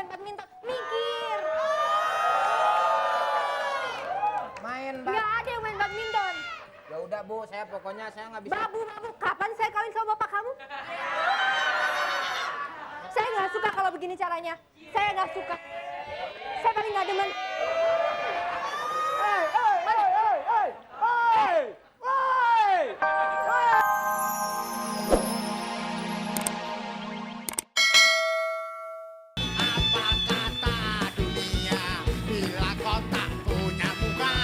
main badminton. Mikir. Main Nggak ada yang main badminton. Ya udah Bu, pokoknya saya nggak bisa. Babu, kapan saya kawin sama bapak kamu? Saya nggak suka kalau begini caranya. Saya nggak suka. Saya paling nggak demen. Apa kata dunia bila kau tak punya muka?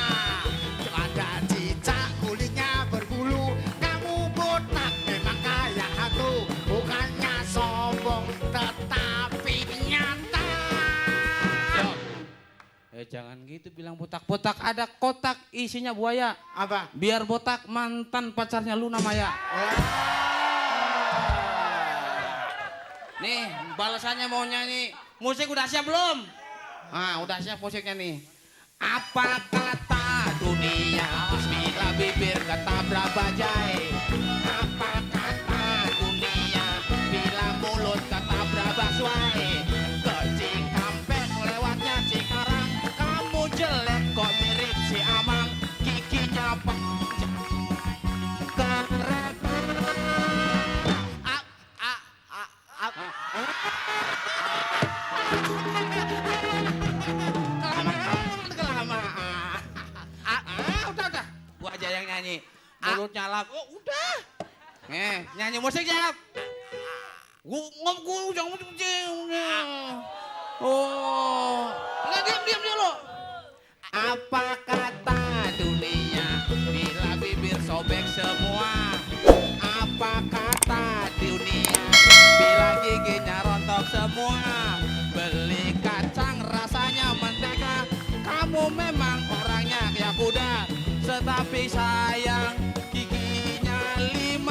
Pada cicak kulitnya berbulu, kamu botak memang kayak hantu. Bukannya sombong tetapi nyata. Jangan gitu bilang botak-botak, ada kotak isinya buaya. Apa? Biar botak mantan pacarnya Luna Maya. Nih balasannya mau nyanyi. Musik udah siap belum? Ah udah siap musiknya nih. Apa kata dunia bila bibir kata bajai? Apa kata dunia bila mulut kata brabaswai? Ke Cikampek lewatnya Cikarang, kamu jelek kok mirip si Amang, giginya panjang keren. Udah. Gua aja yang nyanyi. Mulut nyalap. Oh, udah. Nyanyi musik siap. Gua jangan Oh. Enggak diam dulu. Apa kata dunia bila bibir sobek semua? Apa kata dunia bila giginya rontok semua? Beli kacang rasanya mentega, kamu memang orangnya kayak kuda, tetapi sayang giginya 5.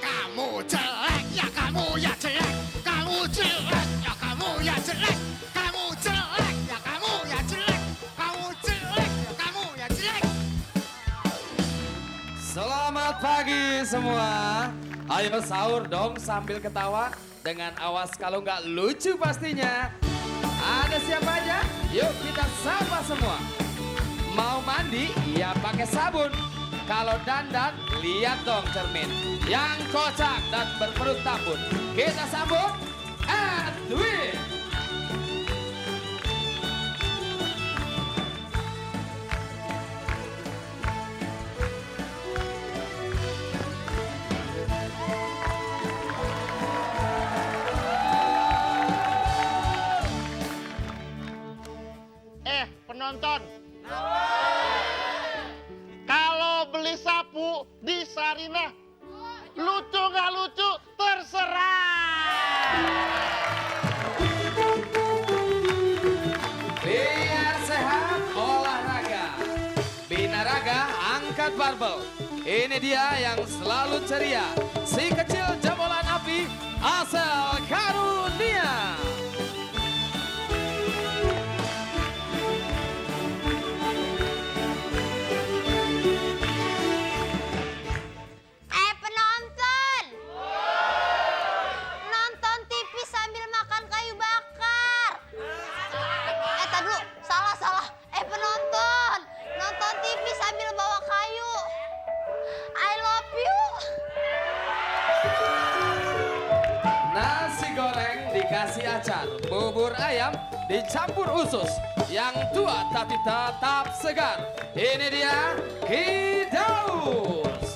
Kamu jelek ya kamu ya jelek, kamu jelek ya kamu ya jelek, kamu jelek ya kamu ya jelek, kamu jelek ya kamu ya jelek. Selamat pagi semua. Ayo sahur dong sambil ketawa. Dengan awas kalau nggak lucu pastinya. Ada siapa aja? Yuk kita sapa semua. Mau mandi? Ya pakai sabun. Kalau dandan, lihat dong cermin. Yang kocak dan berperut tambun. Kita sambut Edwin. Penonton, kalau beli sapu di Sarinah, lucu nggak lucu terserah. Biar sehat olahraga. Binaraga angkat barbel. Ini dia yang selalu ceria. Si kecil jebolan api asal karunia. Penonton! Nonton TV sambil makan kayu bakar. Tar dulu, salah. Penonton! Nonton TV sambil bawa kayu. I love you. Nasi goreng dikasih acar, bubur ayam dicampur usus. Yang tua tapi tetap segar. Ini dia Kidaus.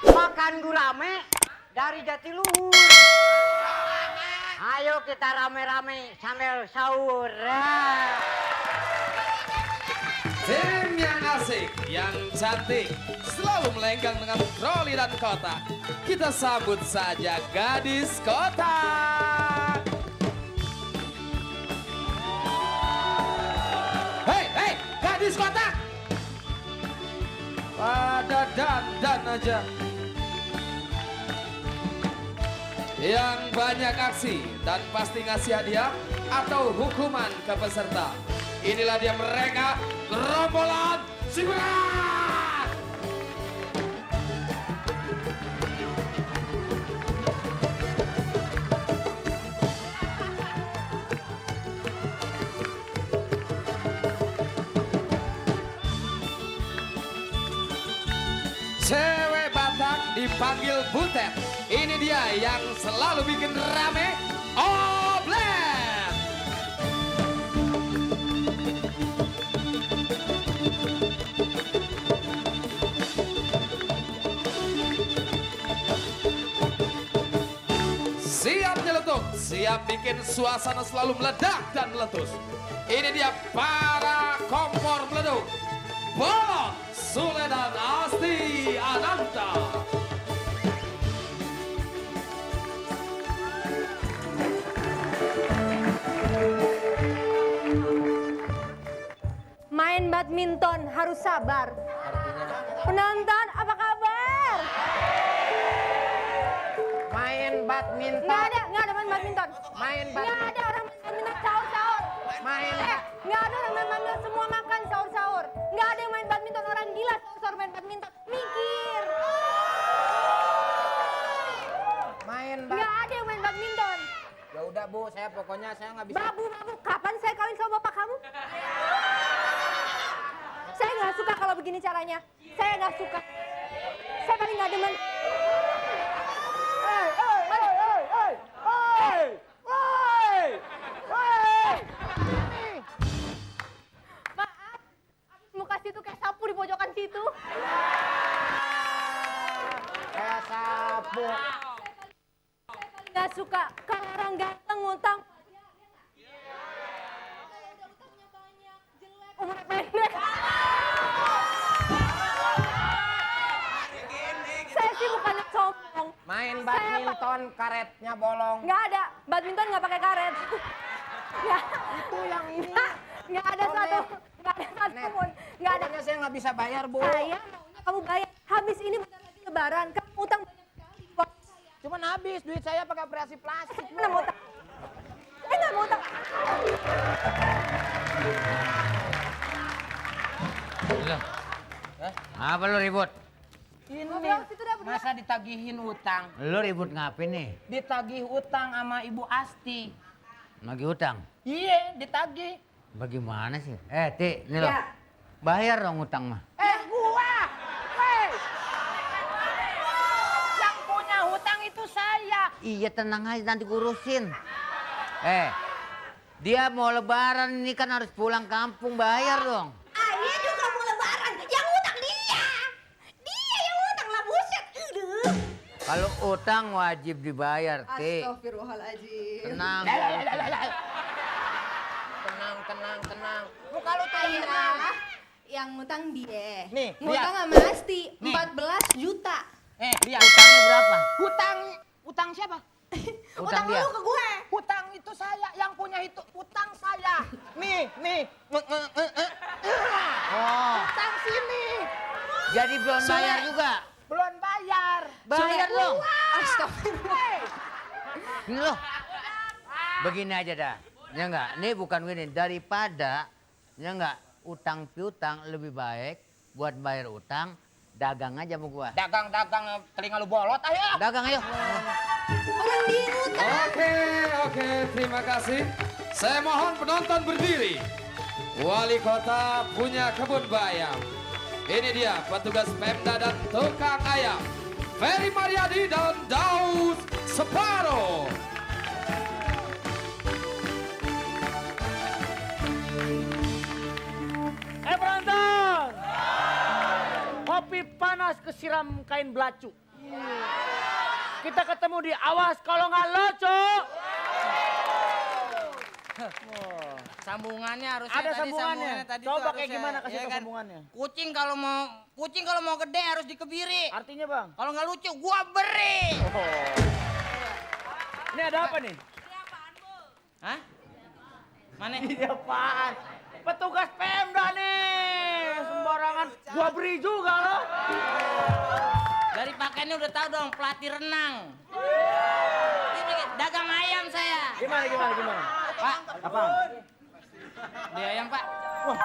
Makan gurame dari Jatiluhur. Ayo kita rame-rame sambil sahur. Tim yang asik, yang cantik, selalu melenggang dengan troli dan kotak. Kita sambut saja gadis kotak. Hei, gadis kotak! Pada dandan aja. yang banyak aksi dan pasti ngasih hadiah atau hukuman ke peserta. Inilah dia mereka, gerombolan Sibat. Cewek Batak dipanggil Butet. Ini dia yang selalu bikin rame, Oblet. Siap nyeletuk, siap bikin suasana selalu meledak dan meletus. Ini dia para kompor meleduk, Bolot, Sule dan Asti Ananta. Main badminton harus sabar. Penonton, apa kabar? Main badminton. Nggak ada main badminton. Main Nggak badminton. ada orang main badminton sahur-sahur. Main. Nggak ada orang main badminton, semua makan sahur-sahur. Nggak ada yang main badminton, orang gila sahur-sahur main badminton. Mikir. Main Nggak ada yang main badminton. Ya udah Bu, pokoknya saya nggak bisa. Babu, kapan saya kawin sama bapak kamu? Saya nggak suka kalau begini caranya. Saya nggak suka. Saya paling nggak demen. Maaf, muka situ kayak sapu di pojokan situ. Kayak sapu. Nggak suka kalau orang ganteng ngutang. Umurnya pendek. Saya sih bukannya sombong. Main badminton karetnya bolong. Nggak ada, badminton nggak pakai karet. Nggak. Itu yang ini. Nggak ada Oh, satu, Net. nggak ada satu Net. pun. Nggak ada. Pokoknya saya nggak bisa bayar Bu. Saya maunya kamu bayar. Habis ini bentar lagi lebaran, kamu utang banyak sekali. Waktu saya. Cuman habis duit saya pakai operasi plastik. Saya nggak mau utang. Saya nggak mau utang. Apa lu ribut? Ini Ngobrol situ dah berdua. masa ditagihin utang. Lu ribut ngapain nih? Ditagih utang sama Ibu Asti. Lagi utang? Iya, ditagih. Bagaimana sih? Ti, ini lo. Ya. Bayar dong utang mah. Gua. Weh. Yang punya hutang itu saya. Iya tenang aja nanti kurusin. Dia mau lebaran ini kan harus pulang kampung bayar dong. Ayah juga mau lebaran, yang utang dia. Dia yang utang lah, buset. Aduh. Kalau utang wajib dibayar, Ti. Astagfirullahaladzim. Tenang. Tenang. Muka lu tuh tenang. Yang ngutang dia. Nih, ngutang lihat. sama Asti, Nih. 14 juta. Lihat. Utangnya berapa? Utang siapa? Utang dia. lu ke gue. Hutang itu saya, yang punya itu utang saya. Nih. Oh, Utang sini. jadi belum bayar juga. Belum bayar. Bayar dong. Astagfirullah. Ini loh. Begini aja dah. Ya enggak, ini bukan gini. Daripada, ya enggak, utang piutang lebih baik buat bayar utang, dagang aja sama gua. Dagang telinga lu bolot, ayo. Dagang ayo. Orang dia ngutang. Oke, terima kasih. Saya mohon penonton berdiri. Wali kota punya kebun bayam. Ini dia petugas Pemda dan tukang ayam. Ferry Mariadi dan Daud Separo. Penonton! Kopi panas kesiram kain belacu. Kita ketemu di Awas Kalau Nggak Lucu. Sambungannya harusnya Ada tadi sambungannya. tadi Coba tuh kayak harusnya, gimana kasih ya tau kan? sambungannya. Kucing kalau mau gede harus dikebiri. Artinya bang? Kalau nggak lucu gua beri. Ini ada apa nih? Hah? Mana? Ini apaan? Petugas Pemda nih. Sembarangan. Gua beri juga loh. Dari pakaiannya udah tahu dong pelatih renang. saya. Gimana? Pak, Apa? dia yang Pak. Wah,